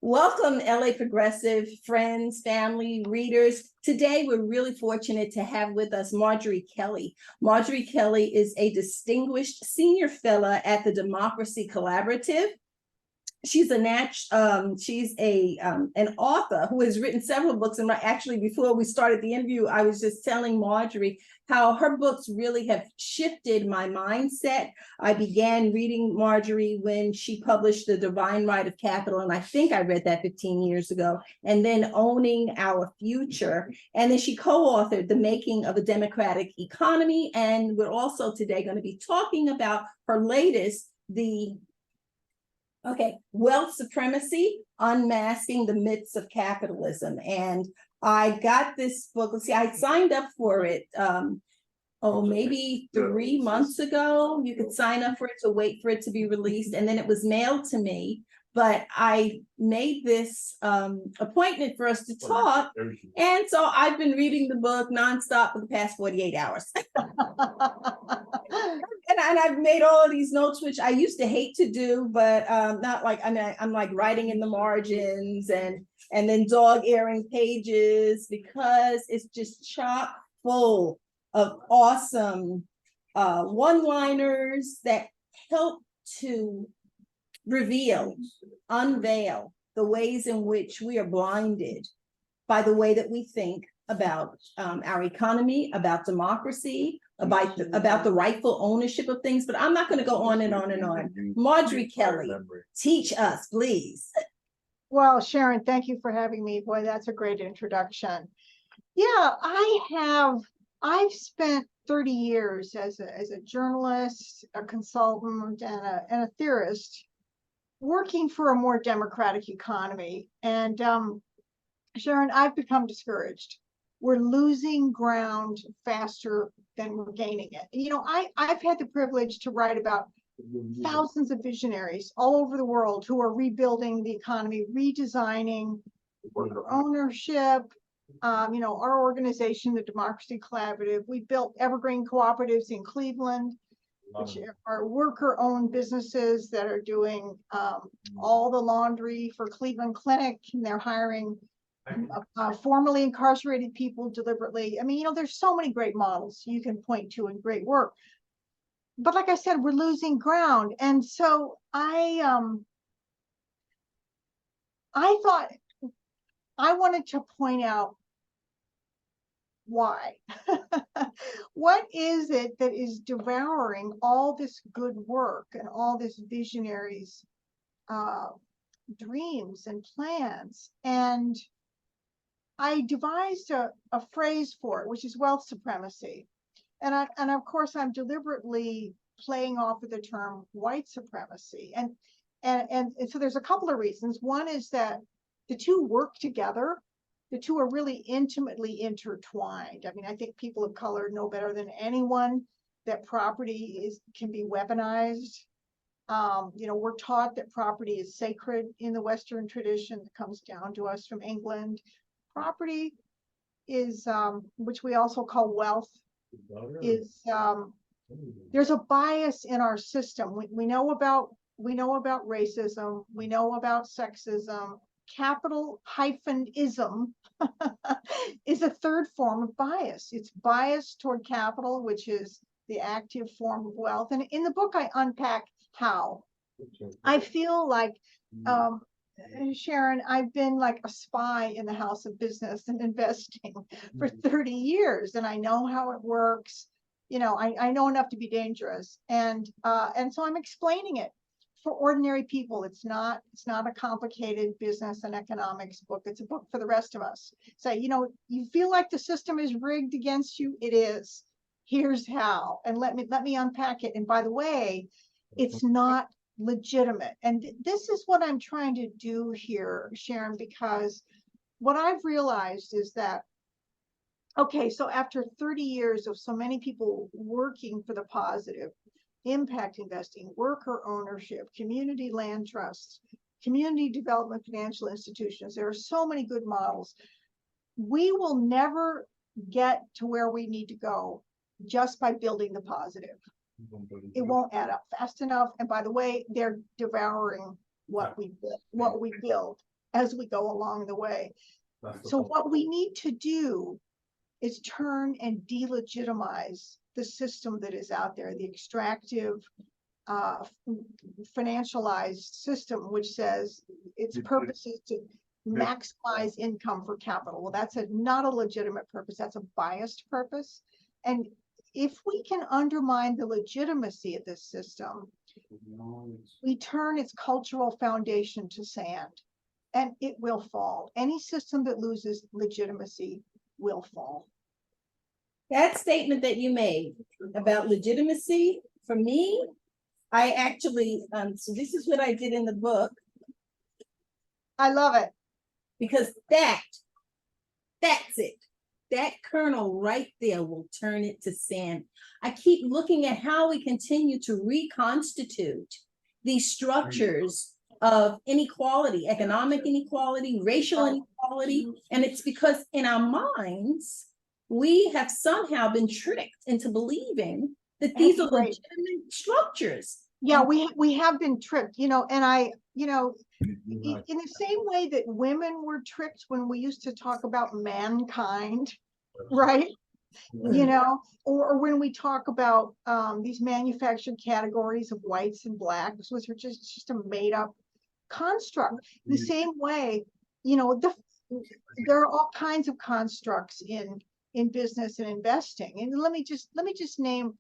Welcome, LA Progressive friends, family, readers. Today, we're really fortunate to have with us Marjorie Kelly. Marjorie Kelly is a distinguished senior fellow at the Democracy Collaborative. She's an author who has written several books. And actually, before we started the interview, I was just telling Marjorie how her books really have shifted my mindset. I began reading Marjorie when she published The Divine Right of Capital, and I think I read that 15 years ago, and then Owning Our Future. And then she co-authored The Making of a Democratic Economy. And we're also today going to be talking about her latest, Wealth Supremacy, Unmasking the Myths of Capitalism. And I got this book. Let's see, I signed up for it maybe 3 months ago. You could sign up for it to wait for it to be released. And then it was mailed to me. But I made this appointment for us to talk. And so I've been reading the book nonstop for the past 48 hours. And I've made all of these notes, which I used to hate to do, but not like, I'm like writing in the margins and then dog-earing pages, because it's just chock full of awesome one-liners that help to unveil the ways in which we are blinded by the way that we think about our economy, about democracy, about the rightful ownership of things. But I'm not going to go on and on and on. Marjorie Kelly, teach us, please. Well, Sharon, thank you for having me. Boy, that's a great introduction. Yeah, I've spent 30 years as a journalist, a consultant, and a theorist working for a more democratic economy. And Sharon, I've become discouraged. We're losing ground faster than we're gaining it. You know, I've had the privilege to write about thousands of visionaries all over the world who are rebuilding the economy, redesigning worker ownership. Our organization, the Democracy Collaborative, we built evergreen cooperatives in Cleveland, which are worker-owned businesses that are doing all the laundry for Cleveland Clinic, and they're hiring formerly incarcerated people deliberately. I mean, there's so many great models you can point to and great work. But like I said, we're losing ground. And so I thought I wanted to point out why. What is it that is devouring all this good work and all this visionaries' dreams and plans? And I devised a phrase for it, which is wealth supremacy. And of course, I'm deliberately playing off of the term white supremacy. And so there's a couple of reasons. One is that the two work together. The two are really intimately intertwined. I mean, I think people of color know better than anyone that property can be weaponized. We're taught that property is sacred in the Western tradition that comes down to us from England. Property is, which we also call wealth, is there's a bias in our system. We know about racism. We know about sexism. Capital-ism is a third form of bias. It's bias toward capital, which is the active form of wealth. And in the book, I unpack how. I feel like, Sharon, I've been like a spy in the house of business and investing for 30 years, and I know how it works. I know enough to be dangerous. And so I'm explaining it for ordinary people. It's not a complicated business and economics book. It's a book for the rest of us. So, you feel like the system is rigged against you. It is. Here's how. And let me unpack it. And by the way, it's not legitimate. And this is what I'm trying to do here, Sharon, because what I've realized is that, okay, so after 30 years of so many people working for the positive, impact investing, worker ownership, community land trusts, community development financial institutions, there are so many good models. We will never get to where we need to go just by building the positive. It won't add up fast enough. And by the way, they're devouring what we build. as we go along the way. So what we need to do is turn and delegitimize the system that is out there, the extractive, financialized system, which says its purpose is to maximize income for capital. Well, that's not a legitimate purpose. That's a biased purpose. And if we can undermine the legitimacy of this system, we turn its cultural foundation to sand, and it will fall. Any system that loses legitimacy will fall. That statement that you made about legitimacy, for me, I actually, so this is what I did in the book. I love it. Because that's it. That kernel right there will turn it to sand. I keep looking at how we continue to reconstitute these structures of inequality, economic inequality, racial inequality. And it's because in our minds, we have somehow been tricked into believing that these are legitimate structures. Yeah, we have been tricked, and in the same way that women were tricked when we used to talk about mankind, right? Or when we talk about these manufactured categories of whites and blacks, which are just a made up construct. The same way, there are all kinds of constructs in business and investing. And let me just name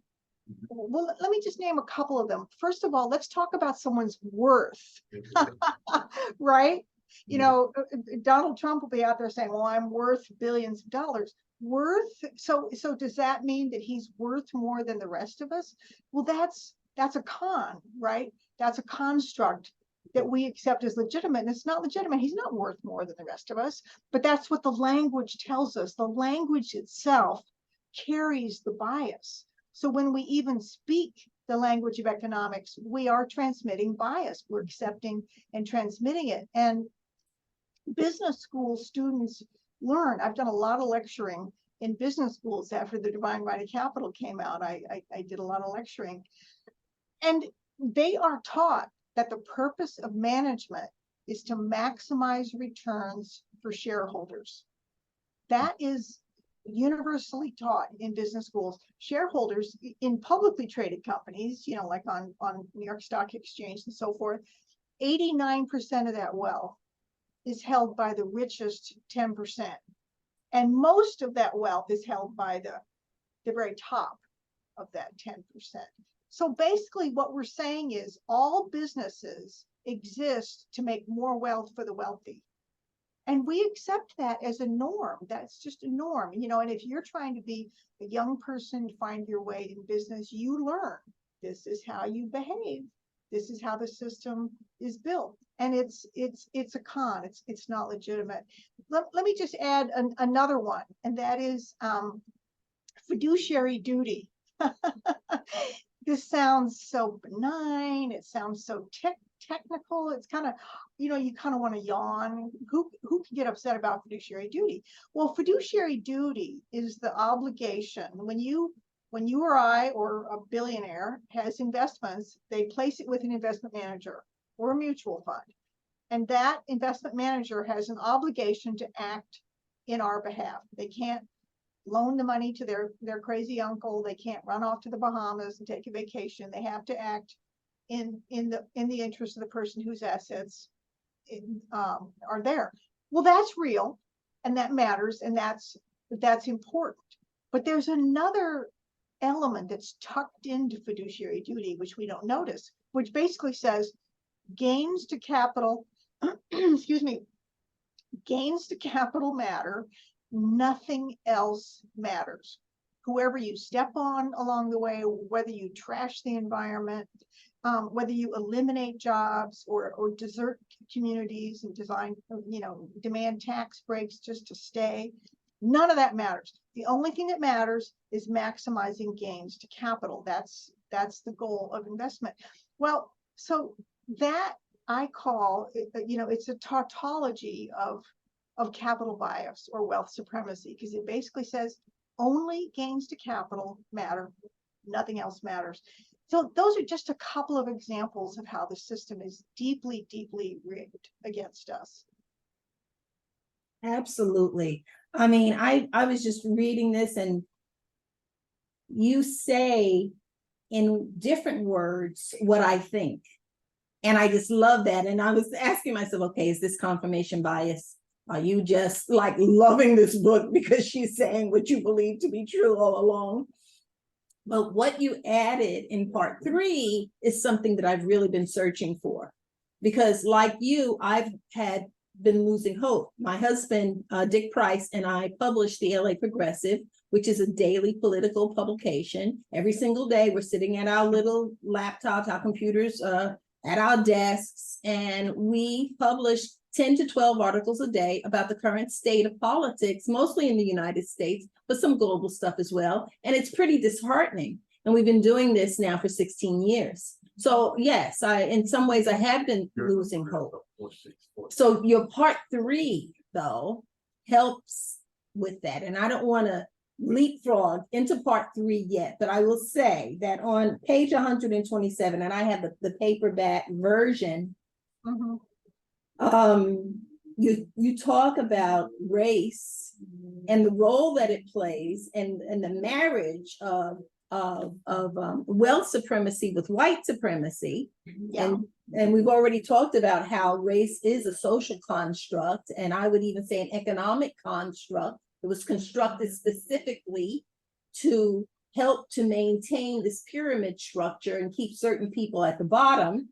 a couple of them. First of all, let's talk about someone's worth, right? Donald Trump will be out there saying, well, I'm worth billions of dollars. Worth, so does that mean that he's worth more than the rest of us? Well, that's a con, right? That's a construct that we accept as legitimate, and it's not legitimate. He's not worth more than the rest of us, but that's what the language tells us. The language itself carries the bias. So when we even speak the language of economics, we are transmitting bias. We're accepting and transmitting it. And business school students learn. I've done a lot of lecturing in business schools after The Divine Right of Capital came out. I did a lot of lecturing. And they are taught that the purpose of management is to maximize returns for shareholders. That is universally taught in business schools. Shareholders in publicly traded companies, like on New York Stock Exchange and so forth, 89% of that wealth is held by the richest 10%. And most of that wealth is held by the very top of that 10%. So basically what we're saying is all businesses exist to make more wealth for the wealthy. And we accept that as a norm. That's just a norm, and if you're trying to be a young person, find your way in business, you learn. This is how you behave. This is how the system is built. And it's a con. It's not legitimate. Let me just add another one, and that is fiduciary duty. This sounds so benign. It sounds so technical. It's kind of, you kind of want to yawn. Who can get upset about fiduciary duty? Well, fiduciary duty is the obligation. When you or I or a billionaire has investments, they place it with an investment manager or a mutual fund. And that investment manager has an obligation to act in our behalf. They can't loan the money to their crazy uncle. They can't run off to the Bahamas and take a vacation. They have to act in the interest of the person whose assets are there. Well, that's real, and that matters, and that's important. But there's another element that's tucked into fiduciary duty, which we don't notice, which basically says gains to capital, excuse me, gains to capital matter. Nothing else matters. Whoever you step on along the way, whether you trash the environment, whether you eliminate jobs or desert communities and demand tax breaks just to stay, none of that matters. The only thing that matters is maximizing gains to capital. That's the goal of investment. Well, so that I call, it's a tautology of capital bias or wealth supremacy, because it basically says only gains to capital matter, nothing else matters. So those are just a couple of examples of how the system is deeply, deeply rigged against us. Absolutely. I mean, I was just reading this, and you say in different words what I think. And I just love that. And I was asking myself, okay, is this confirmation bias? Are you just like loving this book because she's saying what you believe to be true all along? But what you added in part 3 is something that I've really been searching for. Because like you, I've had been losing hope. My husband, Dick Price, and I published the LA Progressive, which is a daily political publication. Every single day, we're sitting at our little laptops, our computers, at our desks, and we publish 10 to 12 articles a day about the current state of politics, mostly in the United States, but some global stuff as well. And it's pretty disheartening. And we've been doing this now for 16 years. So yes, in some ways I have been losing hope. So your part 3, though, helps with that. And I don't want to leapfrog into part 3 yet, but I will say that on page 127, and I have the paperback version, you talk about race and the role that it plays, and the marriage of wealth supremacy with white supremacy. Yeah. And we've already talked about how race is a social construct, and I would even say an economic construct. It was constructed specifically to help to maintain this pyramid structure and keep certain people at the bottom.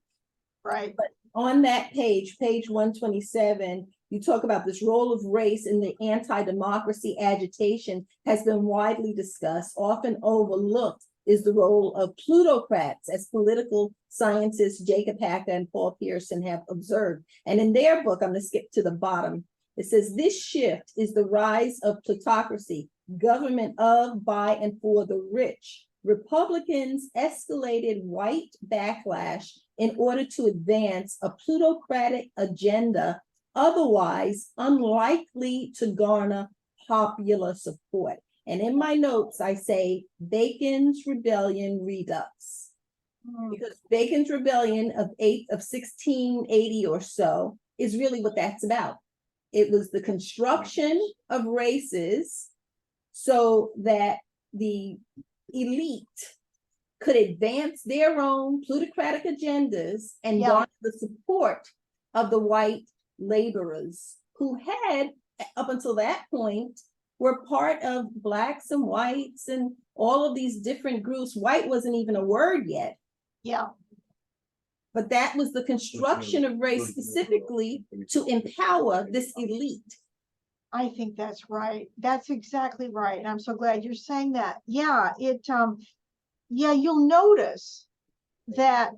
Right. But on that page 127, you talk about this role of race in the anti-democracy agitation has been widely discussed. Often overlooked is the role of plutocrats, as political scientists Jacob Hacker and Paul Pearson have observed. And in their book, I'm going to skip to the bottom. It says, this shift is the rise of plutocracy, government of, by, and for the rich. Republicans escalated white backlash in order to advance a plutocratic agenda, otherwise unlikely to garner popular support. And in my notes, I say Bacon's Rebellion Redux. Because Bacon's Rebellion of 1680 or so is really what that's about. It was the construction of races so that the elite could advance their own plutocratic agendas and garner the support of the white laborers who had, up until that point, were part of blacks and whites and all of these different groups. White wasn't even a word yet. Yeah. But that was the construction of race specifically to empower this elite. I think that's right. That's exactly right. And I'm so glad you're saying that. Yeah, you'll notice that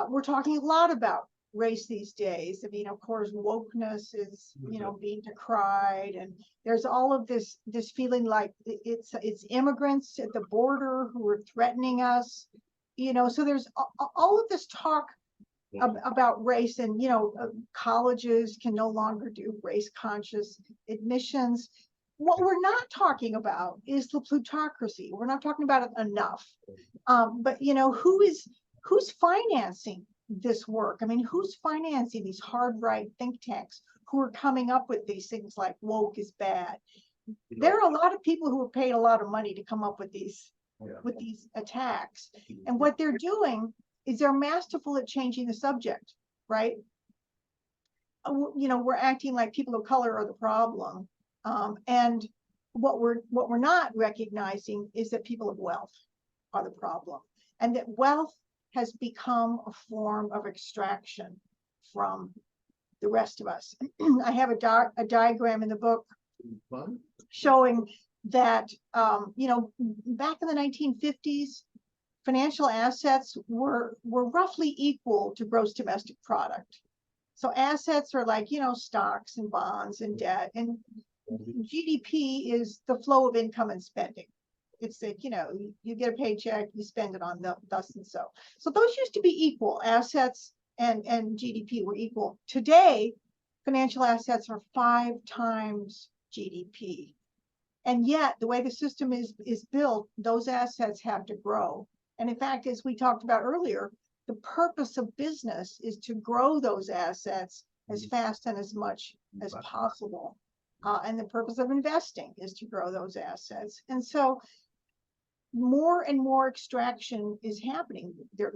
we're talking a lot about race these days. I mean, of course, wokeness is, being decried, and there's all of this feeling like it's immigrants at the border who are threatening us. So there's all of this talk about race, and colleges can no longer do race conscious admissions. What we're not talking about is the plutocracy. We're not talking about it enough. But who's financing this work? I mean, who's financing these hard right think tanks who are coming up with these things like woke is bad? There are a lot of people who are paid a lot of money to come up with these attacks, and what they're doing is they're masterful at changing the subject, right? We're acting like people of color are the problem, and what we're not recognizing is that people of wealth are the problem, and that wealth has become a form of extraction from the rest of us. I have a diagram in the book showing that back in the 1950s, financial assets were roughly equal to gross domestic product. So assets are like, stocks and bonds and debt, and GDP is the flow of income and spending. It's like, you get a paycheck, you spend it on thus and so. So those used to be equal. Assets and GDP were equal. Today, financial assets are 5 times GDP. And yet, the way the system is built, those assets have to grow. And in fact, as we talked about earlier, the purpose of business is to grow those assets as fast and as much as possible. And the purpose of investing is to grow those assets. And so more and more extraction is happening. They're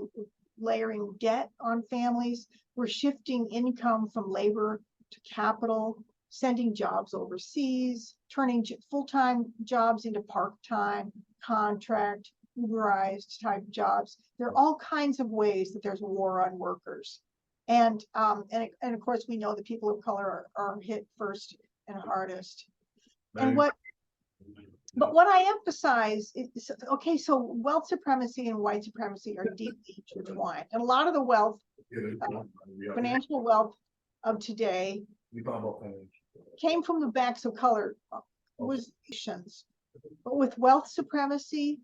layering debt on families. We're shifting income from labor to capital, sending jobs overseas, turning full-time jobs into part-time, contract, Uberized type jobs. There are all kinds of ways that there's war on workers. And of course, we know that people of color are hit first and hardest. And what I emphasize is, okay, so wealth supremacy and white supremacy are deeply intertwined. And a lot of the wealth, financial wealth of today came from the backs of color nations. But with wealth supremacy,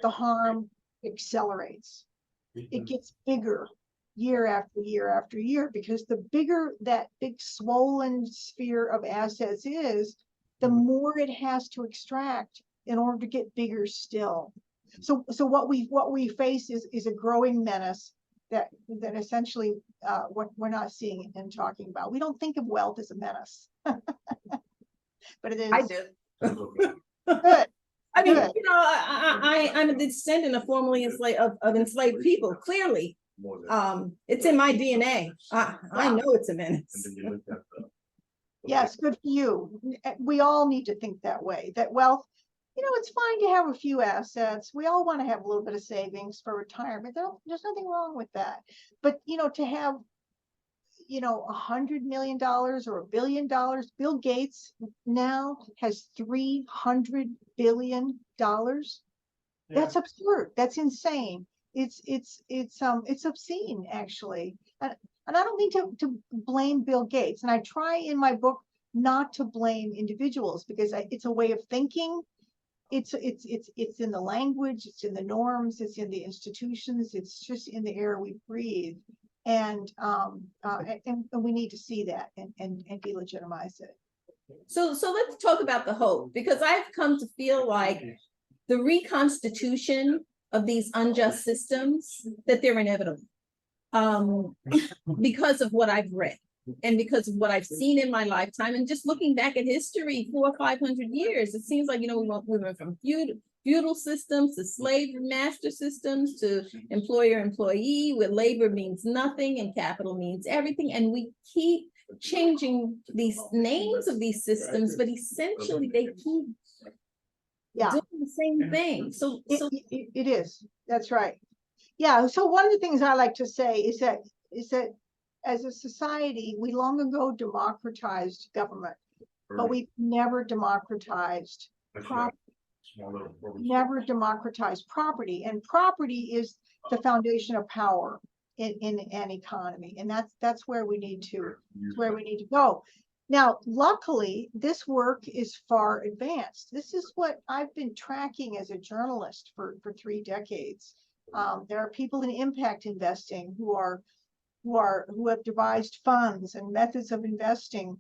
the harm accelerates. It gets bigger year after year after year, because the bigger that big swollen sphere of assets is, the more it has to extract in order to get bigger still. So what we face is a growing menace that essentially what we're not seeing and talking about. We don't think of wealth as a menace, but it is. I do. Good. I mean, Good. you know, I'm a descendant of formerly enslaved of enslaved people. Clearly, it's in my DNA. I know it's a menace. Yes, good for you. We all need to think that way. That wealth, you know, it's fine to have a few assets. We all want to have a little bit of savings for retirement. There's nothing wrong with that. But you know, to have, you know, $100 million or $1 billion. Bill Gates now has $300 billion. That's absurd. That's insane. It's obscene, actually. And I don't mean to blame Bill Gates. And I try in my book not to blame individuals, because it's a way of thinking. It's in the language, it's in the norms, it's in the institutions, it's just in the air we breathe. And we need to see that and delegitimize it. So let's talk about the hope, because I've come to feel like the reconstitution of these unjust systems, that they're inevitable, because of what I've read and because of what I've seen in my lifetime. And just looking back at history, 400 or 500 years, it seems like, you know, we went from feudal systems to slave master systems to employer-employee, where labor means nothing and capital means everything. And we keep changing these names of these systems, but essentially they keep doing the same thing. So it is. That's right. Yeah. So one of the things I like to say is that as a society, we long ago democratized government, but we've never democratized property. Never democratized property, and property is the foundation of power in an economy, and that's where we need to go. Now, luckily, this work is far advanced. This is what I've been tracking as a journalist for 3 decades. There are people in impact investing who have devised funds and methods of investing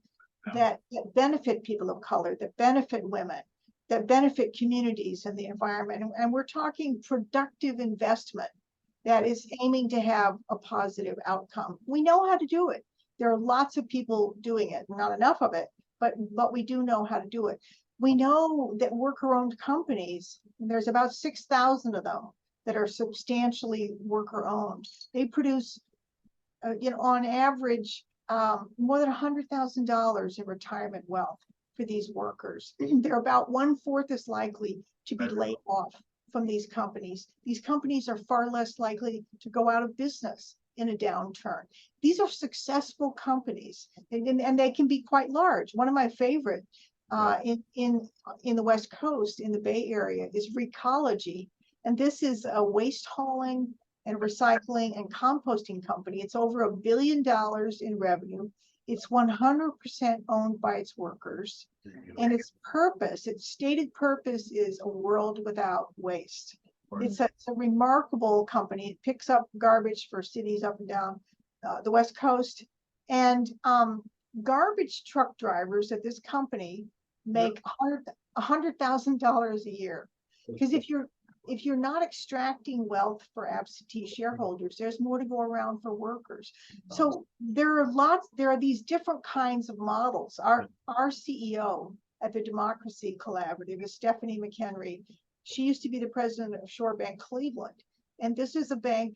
that benefit people of color, that benefit women, that benefit communities and the environment. And we're talking productive investment that is aiming to have a positive outcome. We know how to do it. There are lots of people doing it, not enough of it, but we do know how to do it. We know that worker-owned companies, and there's about 6,000 of them that are substantially worker-owned. They produce, you know, on average, more than $100,000 in retirement wealth for these workers. They're about 1/4 as likely to be laid off from these companies. These companies are far less likely to go out of business in a downturn. These are successful companies, and they can be quite large. One of my favorite in the West Coast, in the Bay Area, is Recology. And this is a waste hauling and recycling and composting company. It's over $1 billion in revenue. It's 100% owned by its workers. And its stated purpose is a world without waste. It's a remarkable company. It picks up garbage for cities up and down the West Coast. And garbage truck drivers at this company make $100,000 a year. Because if you're if you're not extracting wealth for absentee shareholders, there's more to go around for workers. So there are these different kinds of models. Our CEO at the Democracy Collaborative is Stephanie McHenry. She used to be the president of Shore Bank Cleveland. And this is a bank,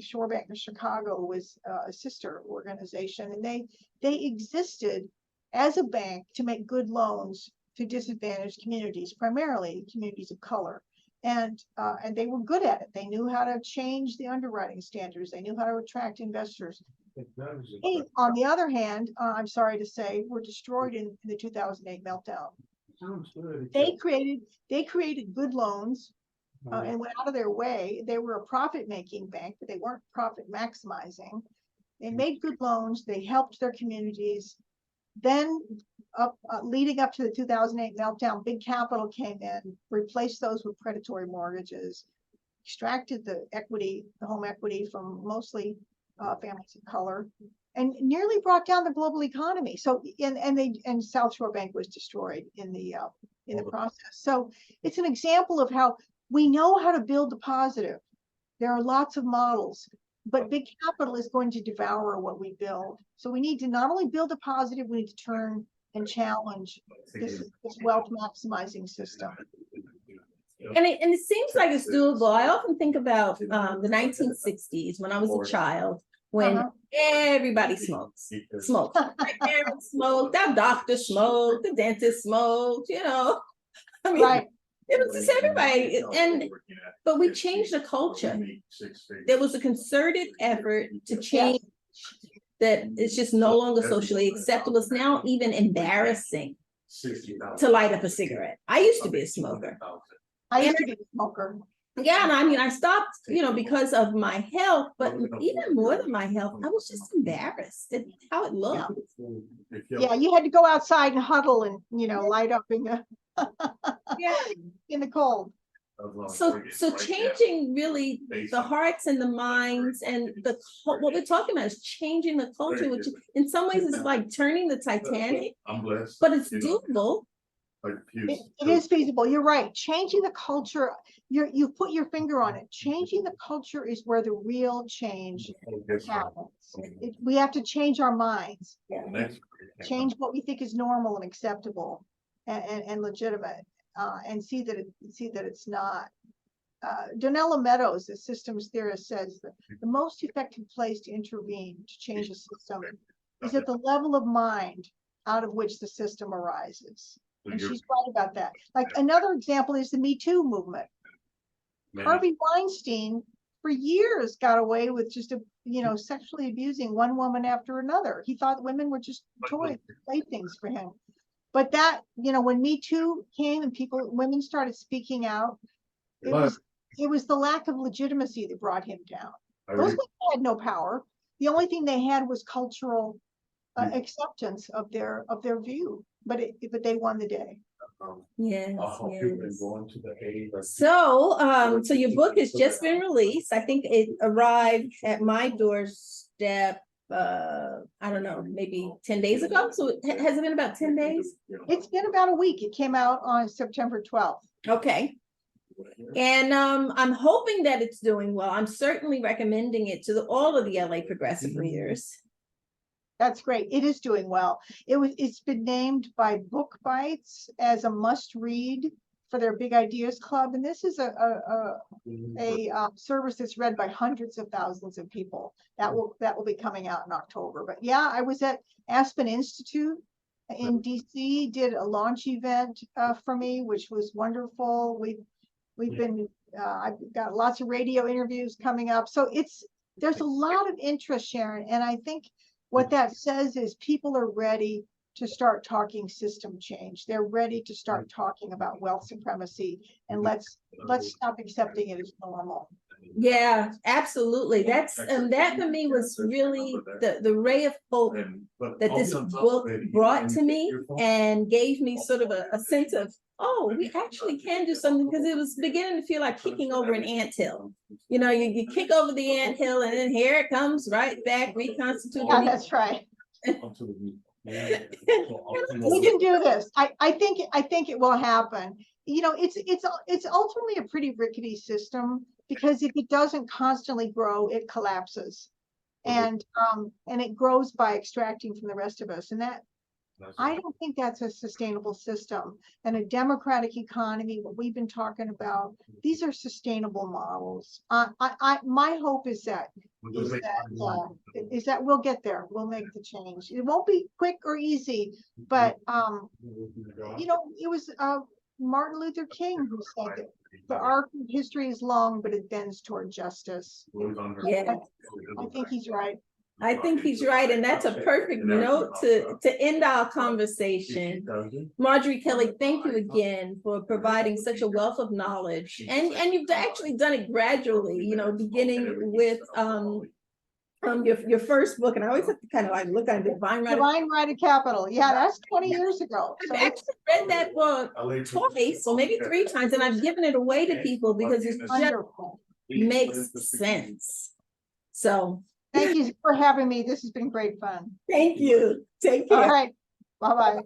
Shore Bank of Chicago was a sister organization. And they existed as a bank to make good loans to disadvantaged communities, primarily communities of color. And they were good at it. They knew how to change the underwriting standards. They knew how to attract investors. And on the other hand, I'm sorry to say, were destroyed in the 2008 meltdown. They created good loans and went out of their way. They were a profit-making bank, but they weren't profit maximizing. They made good loans. They helped their communities. Then, leading up to the 2008 meltdown, big capital came in, replaced those with predatory mortgages, extracted the equity, the home equity from mostly families of color, and nearly brought down the global economy. So, and South Shore Bank was destroyed in the process. So, it's an example of how we know how to build the positive. There are lots of models, but big capital is going to devour what we build. So we need to not only build a positive, we need to turn and challenge this wealth maximizing system. And it seems like it's doable. I often think about the 1960s when I was a child, when everybody smoked. My parents smoked, our doctor smoked, the dentist smoked, you know. I mean, Right. It was just everybody. But we changed the culture. There was a concerted effort to change that it's just no longer socially acceptable. It's now even embarrassing to light up a cigarette. I used to be a smoker. I used to be a smoker. Yeah, and I mean, I stopped, because of my health, but even more than my health, I was just embarrassed at how it looked. Yeah, you had to go outside and huddle and, light up in the in the cold. So changing really the hearts and the minds and what we're talking about is changing the culture, which in some ways is like turning the Titanic, but it's doable. It is feasible. You're right. Changing the culture, you put your finger on it. Changing the culture is where the real change happens. We have to change our minds, change what we think is normal and acceptable and legitimate, and see that it's not. Donella Meadows, the systems theorist, says that the most effective place to intervene to change a system is at the level of mind out of which the system arises. And she's right about that. Like another example is the Me Too movement. Harvey Weinstein for years got away with just sexually abusing one woman after another. He thought women were just toys, playthings for him. But that, when Me Too came and women started speaking out, it was the lack of legitimacy that brought him down. Those women had no power. The only thing they had was cultural acceptance of their view. But they won the day. Yes. So your book has just been released. I think it arrived at my doorstep. I don't know, maybe 10 days ago. So has it been about 10 days? It's been about a week. It came out on September 12th. Okay. And I'm hoping that it's doing well. I'm certainly recommending it to all of the LA progressive readers. That's great. It is doing well. It's been named by Book Bites as a must-read for their Big Ideas Club, and this is a service that's read by hundreds of thousands of people. That will be coming out in October. But yeah, I was at Aspen Institute in DC, did a launch event for me, which was wonderful. We've been I've got lots of radio interviews coming up, so there's a lot of interest, Sharon, and I think what that says is people are ready to start talking system change. They're ready to start talking about wealth supremacy, and let's stop accepting it as normal. Yeah, absolutely. That for me was really the ray of hope that this book brought to me and gave me sort of a sense of, oh, we actually can do something, because it was beginning to feel like kicking over an anthill. You kick over the anthill and then here it comes right back, reconstituted. Yeah, that's right. We can do this. I think it will happen. You know, it's ultimately a pretty rickety system, because if it doesn't constantly grow, it collapses. And it grows by extracting from the rest of us. And that, I don't think that's a sustainable system. And a democratic economy, what we've been talking about, these are sustainable models. My hope is that we'll get there. We'll make the change. It won't be quick or easy, but you know, it was Martin Luther King who said that the arc of history is long, but it bends toward justice. Yeah, I think he's right. I think he's right, and that's a perfect note to end our conversation. Marjorie Kelly, thank you again for providing such a wealth of knowledge, and you've actually done it gradually. You know, beginning with your first book, and I always have to kind of like look at Divine Right of Capital. Yeah, that's 20 years ago. So I've actually read that book twice, or maybe 3 times, and I've given it away to people because it just wonderful. makes sense. So thank you for having me. This has been great fun. thank you. Take care. All right. Bye-bye.